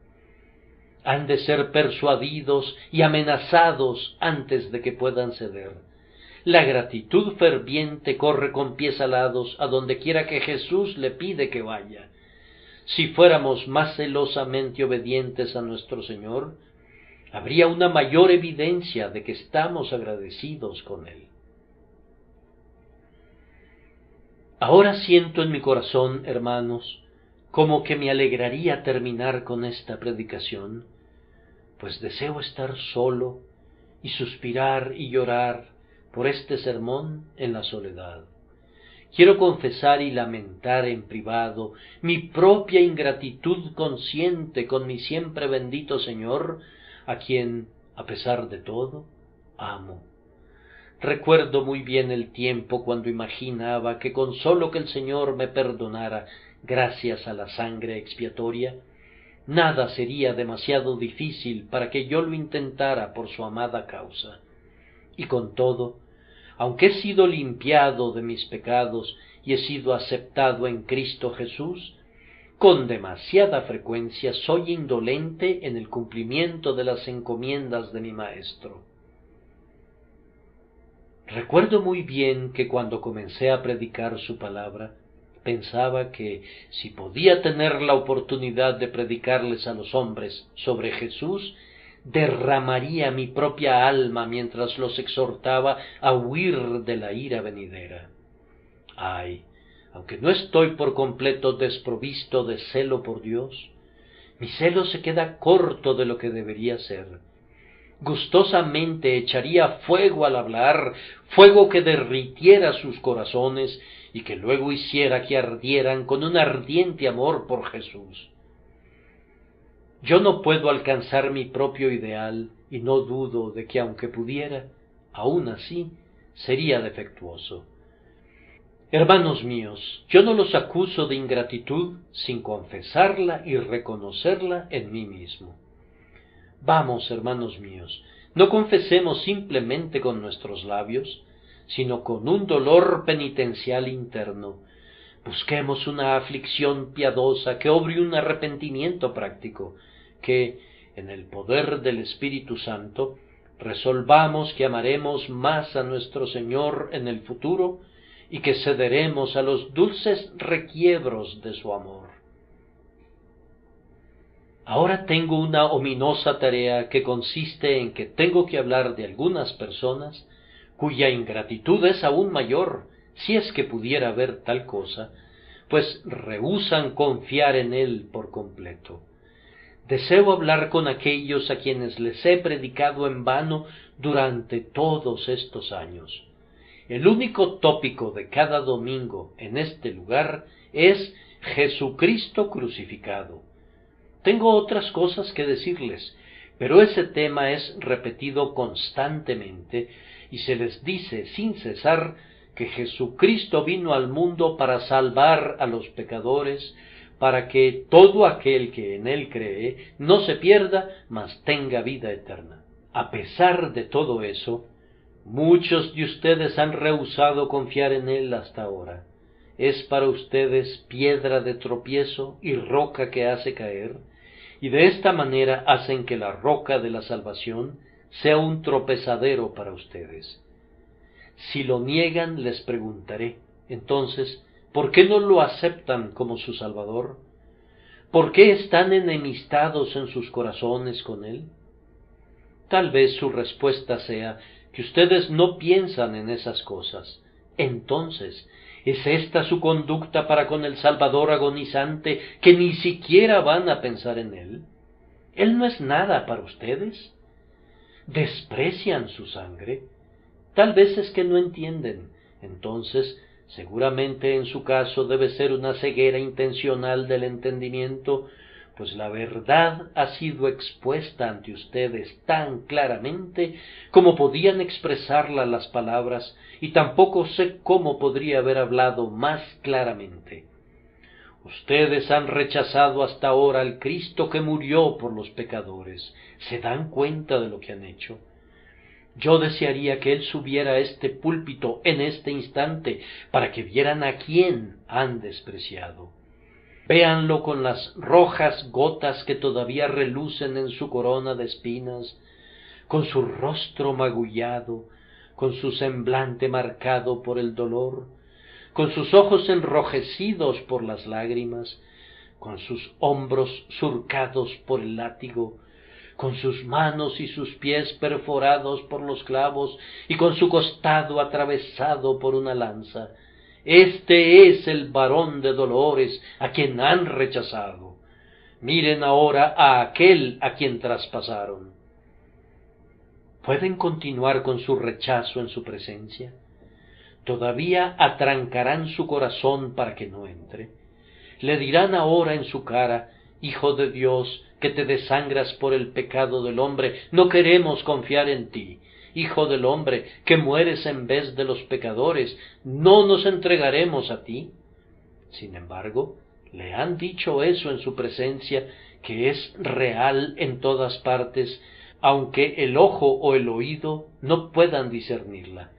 Han de ser persuadidos y amenazados antes de que puedan ceder. La gratitud ferviente corre con pies alados a donde quiera que Jesús le pide que vaya. Si fuéramos más celosamente obedientes a nuestro Señor, habría una mayor evidencia de que estamos agradecidos con Él. Ahora siento en mi corazón, hermanos, como que me alegraría terminar con esta predicación, pues deseo estar solo y suspirar y llorar por este sermón en la soledad. Quiero confesar y lamentar en privado mi propia ingratitud consciente con mi siempre bendito Señor, a quien, a pesar de todo, amo. Recuerdo muy bien el tiempo cuando imaginaba que con sólo que el Señor me perdonara gracias a la sangre expiatoria, nada sería demasiado difícil para que yo lo intentara por su amada causa. Y con todo, aunque he sido limpiado de mis pecados y he sido aceptado en Cristo Jesús, con demasiada frecuencia soy indolente en el cumplimiento de las encomiendas de mi Maestro. Recuerdo muy bien que cuando comencé a predicar su palabra, pensaba que si podía tener la oportunidad de predicarles a los hombres sobre Jesús, derramaría mi propia alma mientras los exhortaba a huir de la ira venidera. Ay, aunque no estoy por completo desprovisto de celo por Dios, mi celo se queda corto de lo que debería ser. Gustosamente echaría fuego al hablar, fuego que derritiera sus corazones y que luego hiciera que ardieran con un ardiente amor por Jesús. Yo no puedo alcanzar mi propio ideal y no dudo de que aunque pudiera, aún así sería defectuoso. Hermanos míos, yo no los acuso de ingratitud sin confesarla y reconocerla en mí mismo. Vamos, hermanos míos, no confesemos simplemente con nuestros labios, sino con un dolor penitencial interno. Busquemos una aflicción piadosa que obre un arrepentimiento práctico, que, en el poder del Espíritu Santo, resolvamos que amaremos más a nuestro Señor en el futuro y que cederemos a los dulces requiebros de su amor. Ahora tengo una ominosa tarea que consiste en que tengo que hablar de algunas personas cuya ingratitud es aún mayor, si es que pudiera haber tal cosa, pues rehúsan confiar en Él por completo. Deseo hablar con aquellos a quienes les he predicado en vano durante todos estos años. El único tópico de cada domingo en este lugar es Jesucristo crucificado. Tengo otras cosas que decirles, pero ese tema es repetido constantemente y se les dice sin cesar que Jesucristo vino al mundo para salvar a los pecadores, para que todo aquel que en Él cree no se pierda, mas tenga vida eterna. A pesar de todo eso, muchos de ustedes han rehusado confiar en Él hasta ahora. Es para ustedes piedra de tropiezo y roca que hace caer, y de esta manera hacen que la roca de la salvación sea un tropezadero para ustedes. Si lo niegan, les preguntaré, entonces, ¿por qué no lo aceptan como su Salvador? ¿Por qué están enemistados en sus corazones con Él? Tal vez su respuesta sea que ustedes no piensan en esas cosas. Entonces, ¿es esta su conducta para con el Salvador agonizante, que ni siquiera van a pensar en Él? ¿Él no es nada para ustedes? ¿Desprecian su sangre? Tal vez es que no entienden. Entonces, seguramente en su caso debe ser una ceguera intencional del entendimiento, pues la verdad ha sido expuesta ante ustedes tan claramente como podían expresarla las palabras, y tampoco sé cómo podría haber hablado más claramente. Ustedes han rechazado hasta ahora al Cristo que murió por los pecadores. ¿Se dan cuenta de lo que han hecho? Yo desearía que Él subiera a este púlpito en este instante para que vieran a quién han despreciado. Véanlo con las rojas gotas que todavía relucen en su corona de espinas, con su rostro magullado, con su semblante marcado por el dolor, con sus ojos enrojecidos por las lágrimas, con sus hombros surcados por el látigo, con sus manos y sus pies perforados por los clavos y con su costado atravesado por una lanza. Este es el varón de dolores a quien han rechazado. Miren ahora a aquel a quien traspasaron. ¿Pueden continuar con su rechazo en su presencia? ¿Todavía atrancarán su corazón para que no entre? Le dirán ahora en su cara: Hijo de Dios, que te desangras por el pecado del hombre, no queremos confiar en ti. Hijo del hombre, que mueres en vez de los pecadores, no nos entregaremos a ti. Sin embargo, le han dicho eso en su presencia, que es real en todas partes, aunque el ojo o el oído no puedan discernirla.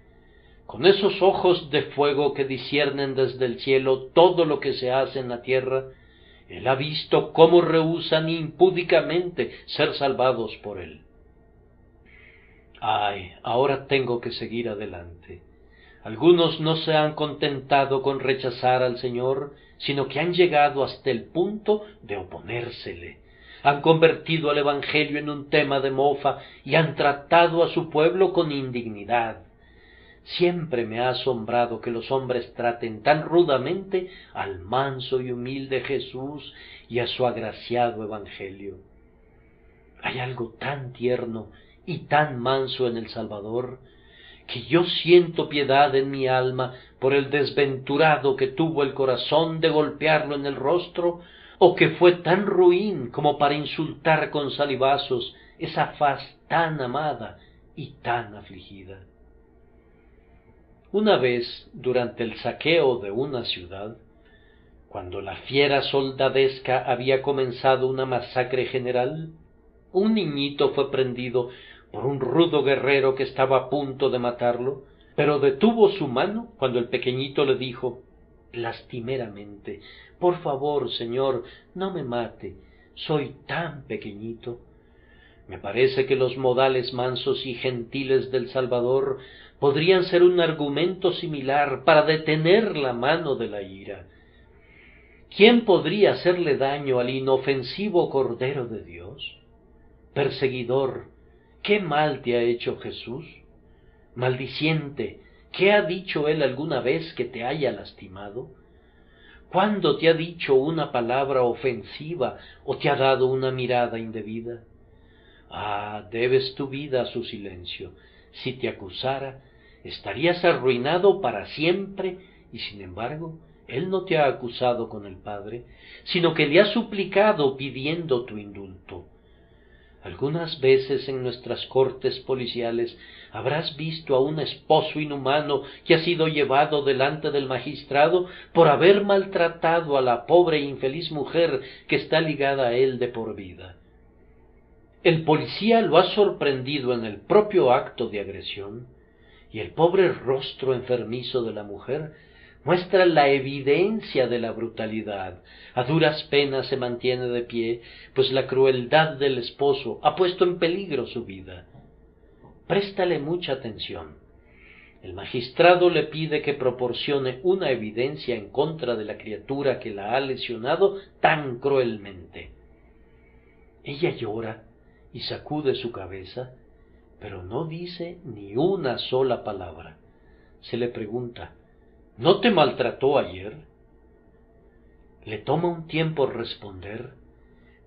Con esos ojos de fuego que disciernen desde el cielo todo lo que se hace en la tierra, él ha visto cómo rehúsan impúdicamente ser salvados por él. Ay, ahora tengo que seguir adelante. Algunos no se han contentado con rechazar al Señor, sino que han llegado hasta el punto de oponérsele. Han convertido al Evangelio en un tema de mofa y han tratado a su pueblo con indignidad. Siempre me ha asombrado que los hombres traten tan rudamente al manso y humilde Jesús y a su agraciado Evangelio. Hay algo tan tierno y tan manso en el Salvador, que yo siento piedad en mi alma por el desventurado que tuvo el corazón de golpearlo en el rostro, o que fue tan ruin como para insultar con salivazos esa faz tan amada y tan afligida. Una vez, durante el saqueo de una ciudad, cuando la fiera soldadesca había comenzado una masacre general, un niñito fue prendido por un rudo guerrero que estaba a punto de matarlo, pero detuvo su mano cuando el pequeñito le dijo lastimeramente: «Por favor, señor, no me mate, soy tan pequeñito». Me parece que los modales mansos y gentiles del Salvador podrían ser un argumento similar para detener la mano de la ira. ¿Quién podría hacerle daño al inofensivo Cordero de Dios? Perseguidor, ¿qué mal te ha hecho Jesús? Maldiciente, ¿qué ha dicho él alguna vez que te haya lastimado? ¿Cuándo te ha dicho una palabra ofensiva o te ha dado una mirada indebida? Ah, debes tu vida a su silencio. Si te acusara, estarías arruinado para siempre, y sin embargo, él no te ha acusado con el Padre, sino que le ha suplicado pidiendo tu indulto. Algunas veces en nuestras cortes policiales habrás visto a un esposo inhumano que ha sido llevado delante del magistrado por haber maltratado a la pobre e infeliz mujer que está ligada a él de por vida. El policía lo ha sorprendido en el propio acto de agresión, y el pobre rostro enfermizo de la mujer muestra la evidencia de la brutalidad. A duras penas se mantiene de pie, pues la crueldad del esposo ha puesto en peligro su vida. Préstale mucha atención. El magistrado le pide que proporcione una evidencia en contra de la criatura que la ha lesionado tan cruelmente. Ella llora y sacude su cabeza, pero no dice ni una sola palabra. Se le pregunta: ¿no te maltrató ayer? Le toma un tiempo responder,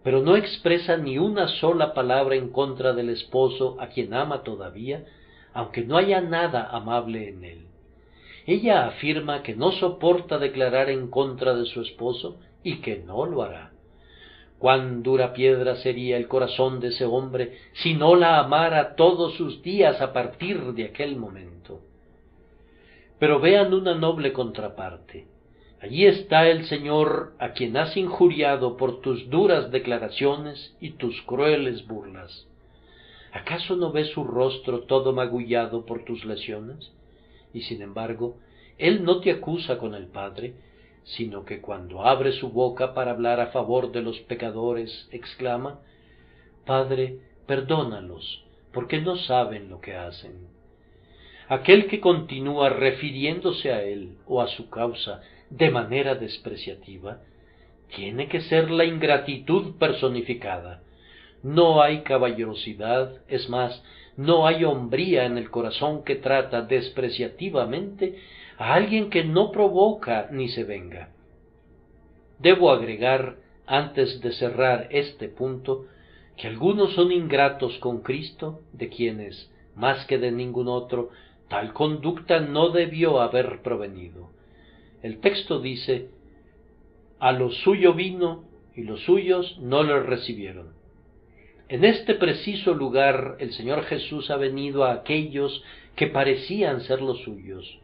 pero no expresa ni una sola palabra en contra del esposo a quien ama todavía, aunque no haya nada amable en él. Ella afirma que no soporta declarar en contra de su esposo y que no lo hará. Cuán dura piedra sería el corazón de ese hombre si no la amara todos sus días a partir de aquel momento. Pero vean una noble contraparte. Allí está el Señor a quien has injuriado por tus duras declaraciones y tus crueles burlas. ¿Acaso no ves su rostro todo magullado por tus lesiones? Y sin embargo, Él no te acusa con el Padre, sino que cuando abre su boca para hablar a favor de los pecadores, exclama: «Padre, perdónalos, porque no saben lo que hacen». aquel que continúa refiriéndose a él o a su causa de manera despreciativa, tiene que ser la ingratitud personificada. No hay caballerosidad, es más, no hay hombría en el corazón que trata despreciativamente a alguien que no provoca ni se venga. Debo agregar, antes de cerrar este punto, que algunos son ingratos con Cristo, de quienes, más que de ningún otro, tal conducta no debió haber provenido. El texto dice: a lo suyo vino, y los suyos no le recibieron. En este preciso lugar el Señor Jesús ha venido a aquellos que parecían ser los suyos.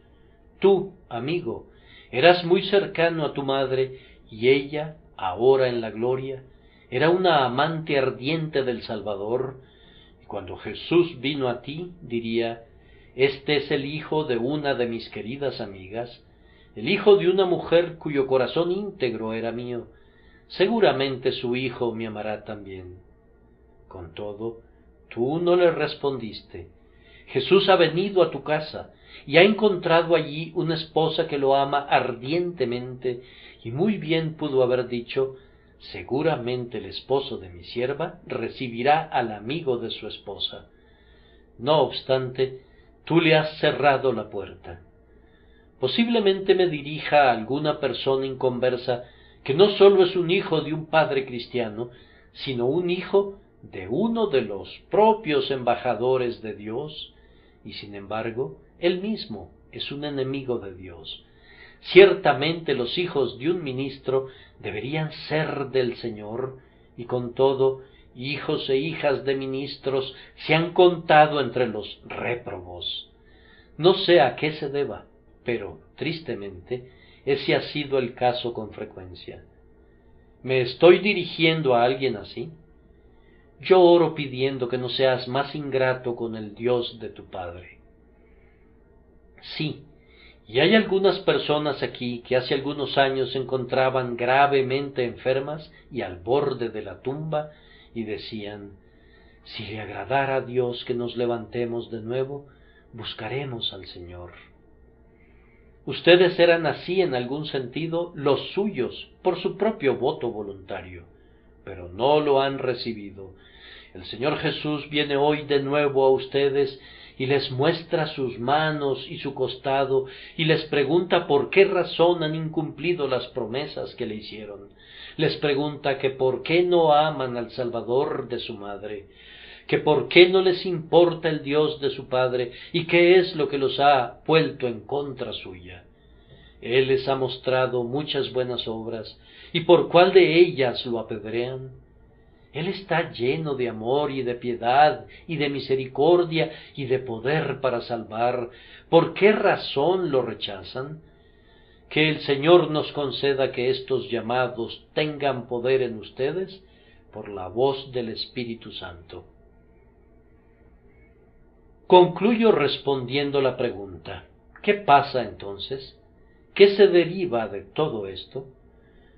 Tú, amigo, eras muy cercano a tu madre, y ella, ahora en la gloria, era una amante ardiente del Salvador, y cuando Jesús vino a ti, diría: este es el hijo de una de mis queridas amigas, el hijo de una mujer cuyo corazón íntegro era mío. Seguramente su hijo me amará también. Con todo, tú no le respondiste. Jesús ha venido a tu casa y ha encontrado allí una esposa que lo ama ardientemente, y muy bien pudo haber dicho: seguramente el esposo de mi sierva recibirá al amigo de su esposa. No obstante, tú le has cerrado la puerta. Posiblemente me dirija a alguna persona inconversa que no sólo es un hijo de un padre cristiano, sino un hijo de uno de los propios embajadores de Dios, y sin embargo, él mismo es un enemigo de Dios. Ciertamente los hijos de un ministro deberían ser del Señor, y con todo, hijos e hijas de ministros se han contado entre los réprobos. No sé a qué se deba, pero, tristemente, ese ha sido el caso con frecuencia. ¿Me estoy dirigiendo a alguien así? Yo oro pidiendo que no seas más ingrato con el Dios de tu Padre. Sí, y hay algunas personas aquí que hace algunos años se encontraban gravemente enfermas y al borde de la tumba, y decían: si le agradara a Dios que nos levantemos de nuevo, buscaremos al Señor. Ustedes eran así en algún sentido los suyos por su propio voto voluntario, pero no lo han recibido. El Señor Jesús viene hoy de nuevo a ustedes y les muestra sus manos y su costado, y les pregunta por qué razón han incumplido las promesas que le hicieron. Les pregunta que por qué no aman al Salvador de su madre, que por qué no les importa el Dios de su Padre, y qué es lo que los ha vuelto en contra suya. Él les ha mostrado muchas buenas obras, ¿y por cuál de ellas lo apedrean? Él está lleno de amor y de piedad y de misericordia y de poder para salvar. ¿Por qué razón lo rechazan? Que el Señor nos conceda que estos llamados tengan poder en ustedes por la voz del Espíritu Santo. Concluyo respondiendo la pregunta: ¿qué pasa entonces? ¿Qué se deriva de todo esto?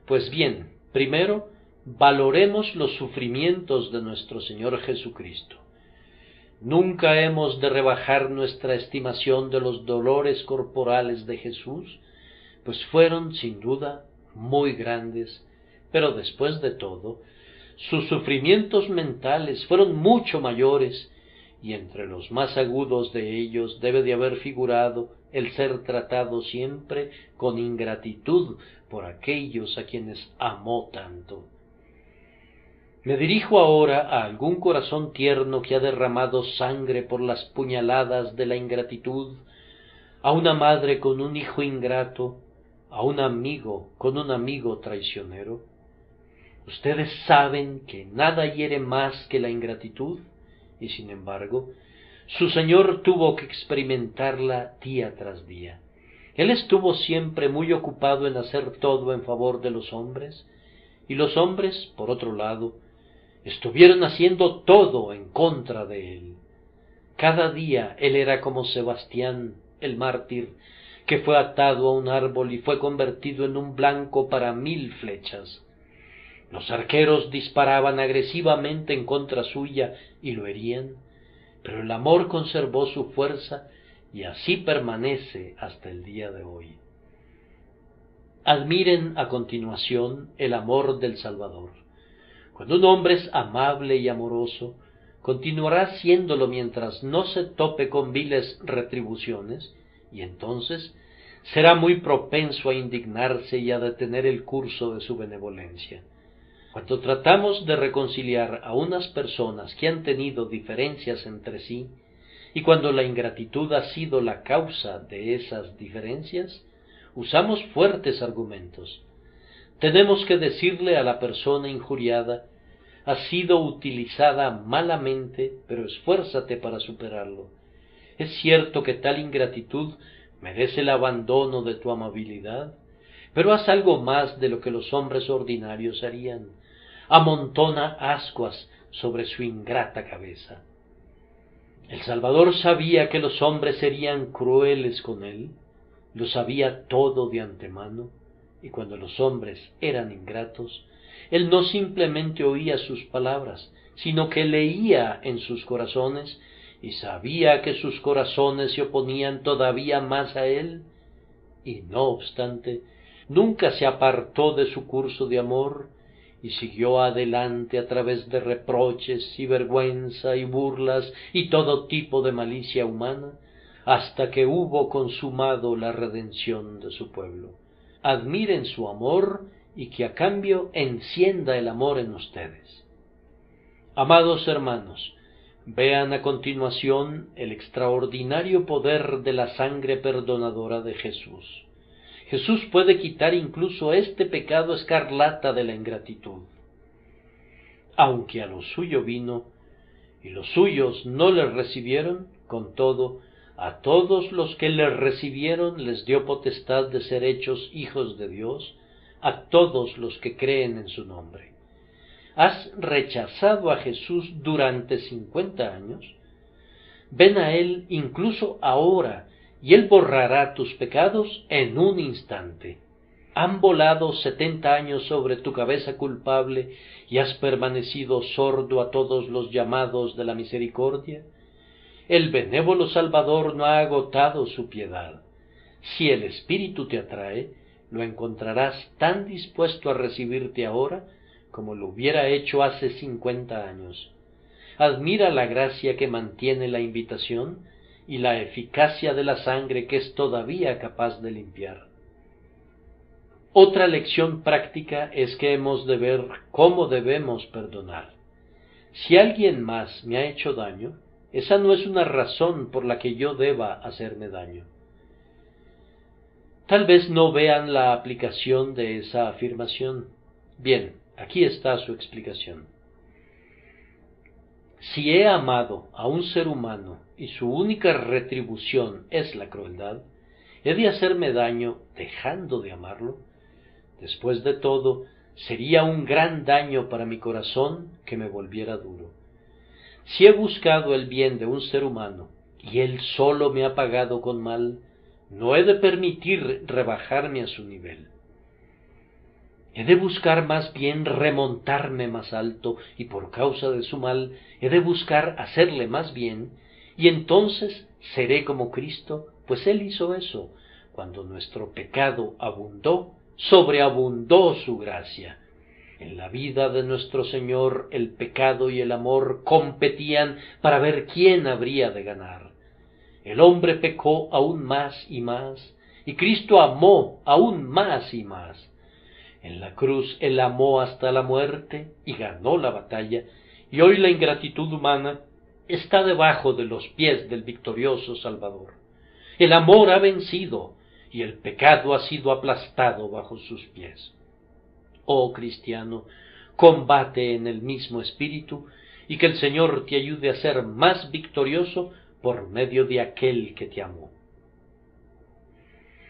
Pues bien, primero, valoremos los sufrimientos de nuestro Señor Jesucristo. Nunca hemos de rebajar nuestra estimación de los dolores corporales de Jesús, pues fueron sin duda muy grandes, pero después de todo, sus sufrimientos mentales fueron mucho mayores, y entre los más agudos de ellos debe de haber figurado el ser tratado siempre con ingratitud por aquellos a quienes amó tanto. Me dirijo ahora a algún corazón tierno que ha derramado sangre por las puñaladas de la ingratitud, a una madre con un hijo ingrato, a un amigo con un amigo traicionero. Ustedes saben que nada hiere más que la ingratitud, y sin embargo, su Señor tuvo que experimentarla día tras día. Él estuvo siempre muy ocupado en hacer todo en favor de los hombres, y los hombres, por otro lado, estuvieron haciendo todo en contra de él. Cada día él era como Sebastián, el mártir, que fue atado a un árbol y fue convertido en un blanco para 1000 flechas. Los arqueros disparaban agresivamente en contra suya y lo herían, pero el amor conservó su fuerza y así permanece hasta el día de hoy. Admiren a continuación el amor del Salvador. Cuando un hombre es amable y amoroso, continuará siéndolo mientras no se tope con viles retribuciones, y entonces será muy propenso a indignarse y a detener el curso de su benevolencia. Cuando tratamos de reconciliar a unas personas que han tenido diferencias entre sí, y cuando la ingratitud ha sido la causa de esas diferencias, usamos fuertes argumentos. Tenemos que decirle a la persona injuriada: has sido utilizada malamente, pero esfuérzate para superarlo. Es cierto que tal ingratitud merece el abandono de tu amabilidad, pero haz algo más de lo que los hombres ordinarios harían. Amontona ascuas sobre su ingrata cabeza. El Salvador sabía que los hombres serían crueles con él, lo sabía todo de antemano, y cuando los hombres eran ingratos, él no simplemente oía sus palabras, sino que leía en sus corazones, y sabía que sus corazones se oponían todavía más a él, y no obstante, nunca se apartó de su curso de amor, y siguió adelante a través de reproches y vergüenza y burlas y todo tipo de malicia humana, hasta que hubo consumado la redención de su pueblo. Admiren su amor y que a cambio encienda el amor en ustedes. Amados hermanos, vean a continuación el extraordinario poder de la sangre perdonadora de Jesús. Jesús puede quitar incluso este pecado escarlata de la ingratitud. Aunque a lo suyo vino, y los suyos no le recibieron, con todo, a todos los que le recibieron les dio potestad de ser hechos hijos de Dios, a todos los que creen en su nombre. ¿Has rechazado a Jesús durante 50 años? Ven a Él incluso ahora, y Él borrará tus pecados en un instante. ¿Han volado 70 años sobre tu cabeza culpable y has permanecido sordo a todos los llamados de la misericordia? El benévolo Salvador no ha agotado su piedad. Si el Espíritu te atrae, lo encontrarás tan dispuesto a recibirte ahora como lo hubiera hecho hace 50 años. Admira la gracia que mantiene la invitación y la eficacia de la sangre que es todavía capaz de limpiar. Otra lección práctica es que hemos de ver cómo debemos perdonar. Si alguien más me ha hecho daño, esa no es una razón por la que yo deba hacerme daño. Tal vez no vean la aplicación de esa afirmación. Bien, aquí está su explicación. Si he amado a un ser humano y su única retribución es la crueldad, ¿he de hacerme daño dejando de amarlo? Después de todo, sería un gran daño para mi corazón que me volviera duro. Si he buscado el bien de un ser humano y él solo me ha pagado con mal, no he de permitir rebajarme a su nivel. He de buscar más bien remontarme más alto, y por causa de su mal he de buscar hacerle más bien, y entonces seré como Cristo, pues Él hizo eso. Cuando nuestro pecado abundó, sobreabundó su gracia. En la vida de nuestro Señor el pecado y el amor competían para ver quién habría de ganar. El hombre pecó aún más y más, y Cristo amó aún más y más. En la cruz Él amó hasta la muerte y ganó la batalla, y hoy la ingratitud humana está debajo de los pies del victorioso Salvador. El amor ha vencido, y el pecado ha sido aplastado bajo sus pies. Oh cristiano, combate en el mismo espíritu, y que el Señor te ayude a ser más victorioso por medio de aquel que te amó.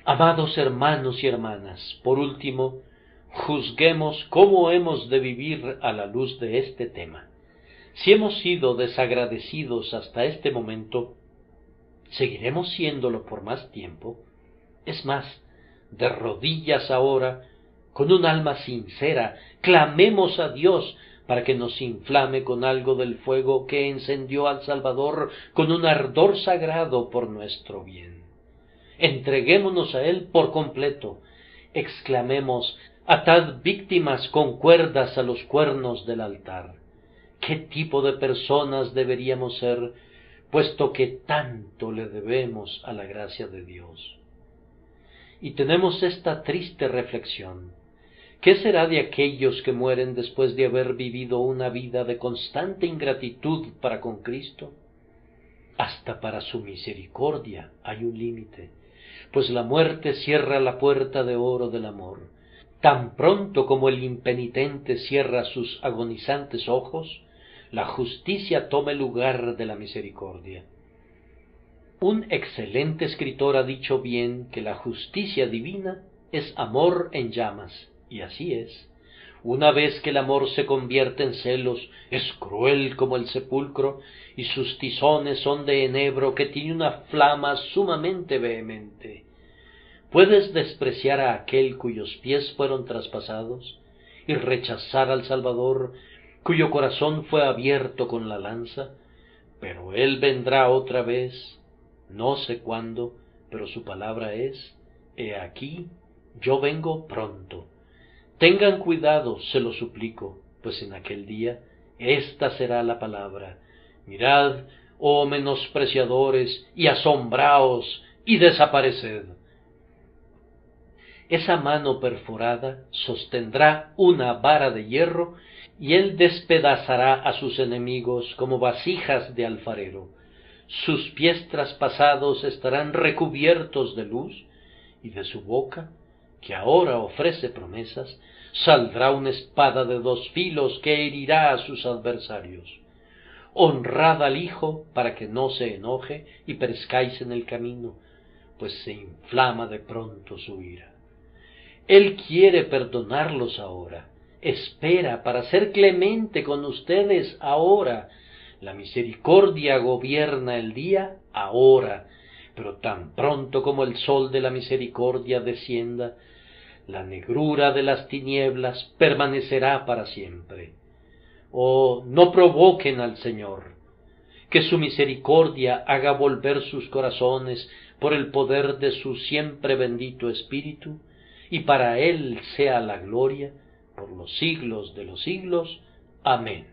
Amados hermanos y hermanas, por último, juzguemos cómo hemos de vivir a la luz de este tema. Si hemos sido desagradecidos hasta este momento, ¿seguiremos siéndolo por más tiempo? Es más, de rodillas ahora, con un alma sincera, clamemos a Dios para que nos inflame con algo del fuego que encendió al Salvador con un ardor sagrado por nuestro bien. Entreguémonos a Él por completo, exclamemos: atad víctimas con cuerdas a los cuernos del altar. ¿Qué tipo de personas deberíamos ser, puesto que tanto le debemos a la gracia de Dios? Y tenemos esta triste reflexión: ¿qué será de aquellos que mueren después de haber vivido una vida de constante ingratitud para con Cristo? Hasta para su misericordia hay un límite, pues la muerte cierra la puerta de oro del amor. Tan pronto como el impenitente cierra sus agonizantes ojos, la justicia toma el lugar de la misericordia. Un excelente escritor ha dicho bien que la justicia divina es amor en llamas, y así es. Una vez que el amor se convierte en celos, es cruel como el sepulcro, y sus tizones son de enebro que tiene una flama sumamente vehemente. ¿Puedes despreciar a aquel cuyos pies fueron traspasados, y rechazar al Salvador, cuyo corazón fue abierto con la lanza? Pero él vendrá otra vez, no sé cuándo, pero su palabra es: he aquí, yo vengo pronto. Tengan cuidado, se lo suplico, pues en aquel día esta será la palabra: mirad, oh menospreciadores, y asombraos, y desapareced. Esa mano perforada sostendrá una vara de hierro, y él despedazará a sus enemigos como vasijas de alfarero. Sus pies traspasados estarán recubiertos de luz, y de su boca, que ahora ofrece promesas, saldrá una espada de 2 filos que herirá a sus adversarios. Honrad al Hijo para que no se enoje y perezcáis en el camino, pues se inflama de pronto su ira. Él quiere perdonarlos ahora, espera para ser clemente con ustedes ahora. La misericordia gobierna el día ahora, pero tan pronto como el sol de la misericordia descienda, la negrura de las tinieblas permanecerá para siempre. Oh, no provoquen al Señor, que su misericordia haga volver sus corazones por el poder de su siempre bendito Espíritu, y para Él sea la gloria por los siglos de los siglos. Amén.